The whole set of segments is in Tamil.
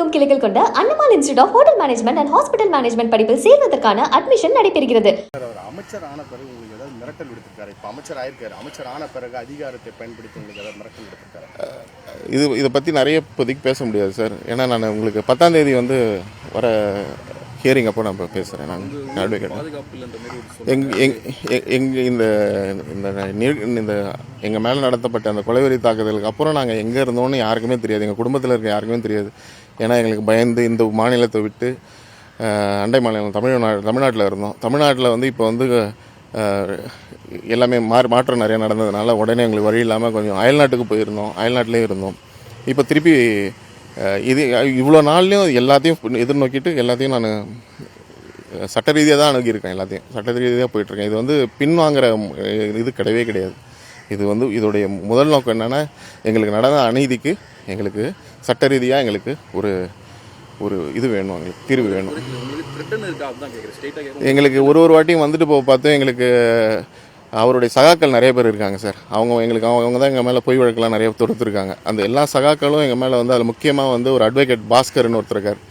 தமிழகமெங்கும் கிளைகள் கொண்ட Annamal institute of hotel management and hospital management படிப்பில் சேர்வதற்கான அட்மிஷன் நடைபெறுகிறது. அமைச்சர் ஆன பிறகு உங்களுக்கு ஏதாவது மிரட்டல் விடுத்திருக்காரு? இப்போ அமைச்சர் ஆயிருக்காரு, அமைச்சர் ஆன பிறகு அதிகாரத்தை பயன்படுத்தி உங்களுக்கு ஏதாவது மிரட்டல் விடுத்திருக்காரு? இதை பற்றி நிறைய இப்போதைக்கு பேச முடியாது சார். ஏன்னா நான் உங்களுக்கு 10ஆம் தேதி வர ஹியரிங் அப்போ நான் பேசுகிறேன். நான் அட்வொகேட் இந்த எங்கள் மேலே நடத்தப்பட்ட அந்த கொலைவெறி தாக்குதலுக்கு அப்புறம் நாங்கள் எங்கே இருந்தோன்னு யாருக்குமே தெரியாது. எங்கள் குடும்பத்தில் இருக்க யாருக்குமே தெரியாது. ஏன்னா எங்களுக்கு பயந்து இந்த மாநிலத்தை விட்டு அண்டை மாநிலம் தமிழ்நாட்டில் இருந்தோம். தமிழ்நாட்டில் இப்போ எல்லாமே மாற்றம் நிறையா நடந்ததுனால உடனே எங்களுக்கு வழி இல்லாமல் கொஞ்சம் அயல்நாட்டுக்கு போயிருந்தோம். அயல்நாட்டிலே இருந்தோம். இப்போ திருப்பி இவ்வளோ நாள்லேயும் எல்லாத்தையும் எதிர்நோக்கிட்டு எல்லாத்தையும் நான் சட்ட ரீதியாக தான் அணுகியிருக்கேன். எல்லாத்தையும் சட்ட ரீதியாக போயிட்டுருக்கேன். இது பின்வாங்குற இது கிடையவே கிடையாது. இதோடைய முதல் நோக்கம் என்னென்னா, எங்களுக்கு நடந்த அநீதிக்கு எங்களுக்கு சட்ட ரீதியாக எங்களுக்கு ஒரு இது வேணும், எங்களுக்கு தீர்வு வேணும். எங்களுக்கு ஒரு வாட்டியும் வந்துட்டு பார்த்து எங்களுக்கு அவருடைய சகாக்கள் நிறைய பேர் இருக்காங்க சார். அவங்க தான் எங்கள் மேலே பொய் வழக்கெல்லாம் நிறைய தொடுத்துருக்காங்க. அந்த எல்லா சகாக்களும் எங்கள் மேலே அதில் முக்கியமாக ஒரு அட்வொகேட் பாஸ்கர்னு ஒருத்தர் இருக்கார்.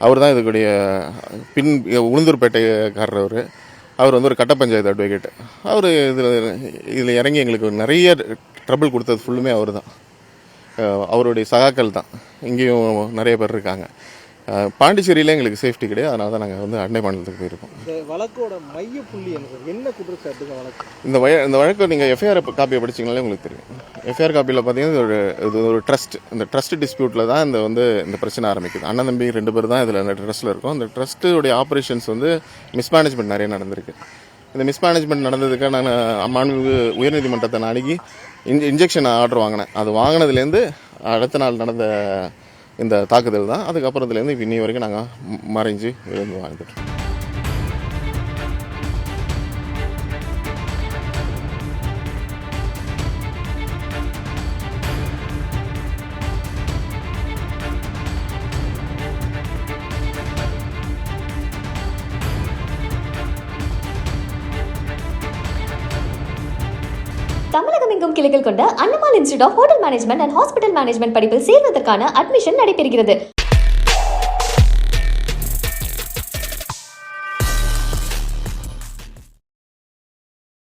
அவர் தான் இதுக்குடைய உளுந்தூர்பேட்டைக்காரர். அவர் ஒரு கட்ட பஞ்சாயத்து அட்வொகேட். அவர் இதில் இறங்கி எங்களுக்கு நிறைய ட்ரபிள் கொடுத்தது ஃபுல்லுமே அவர் தான். அவருடைய சகாக்கள் தான். இங்கேயும் நிறைய பேர் இருக்காங்க. பாண்டிச்சேரியில் எங்களுக்கு சேஃப்டி கிடையாது. அதனால தான் நாங்கள் அண்டை மாநிலத்துக்கு போயிருக்கோம். இந்த வழக்கோட மைய புள்ளி என்ன குற்றச்சாட்டுங்க வழக்கு? இந்த வழக்கு நீங்கள் எஃப்ஐஆர் காப்பியை படிச்சிங்கனாலே உங்களுக்கு தெரியும். எஃப்ஐஆர் காப்பியில் பார்த்தீங்கன்னா இது ஒரு ட்ரஸ்ட். இந்த ட்ரஸ்ட் டிஸ்பியூட்டில் தான் இந்த பிரச்சனை ஆரம்பிக்குது. அண்ணன் தம்பி 2 பேர் தான் இதில் ட்ரஸ்ட்டில் இருக்கும். இந்த ட்ரஸ்ட்டுடைய ஆப்ரேஷன்ஸ் மிஸ்மேனேஜ்மெண்ட் நிறைய நடந்திருக்கு. இந்த மிஸ்மேனேஜ்மெண்ட் நடந்ததுக்கு நான் மாண்புமிகு உயர்நீதிமன்றத்தை அணுகி இன்ஜெக்ஷன் ஆர்டர் வாங்கினேன். அது வாங்கினதுலேருந்து அடுத்த நாள் நடந்த இந்த தாக்குதல் தான். அதுக்கப்புறத்துலேருந்து இப்போ இன்னி வரைக்கும் நாங்கள் மறைஞ்சு இருந்து வாழ்ந்துட்டோம். தமிழகமெங்கும் கிளைகள் கொண்ட Annamal institute of hotel management and hospital management படிப்பில் சேர்வதற்கான அட்மிஷன் நடைபெறுகிறது.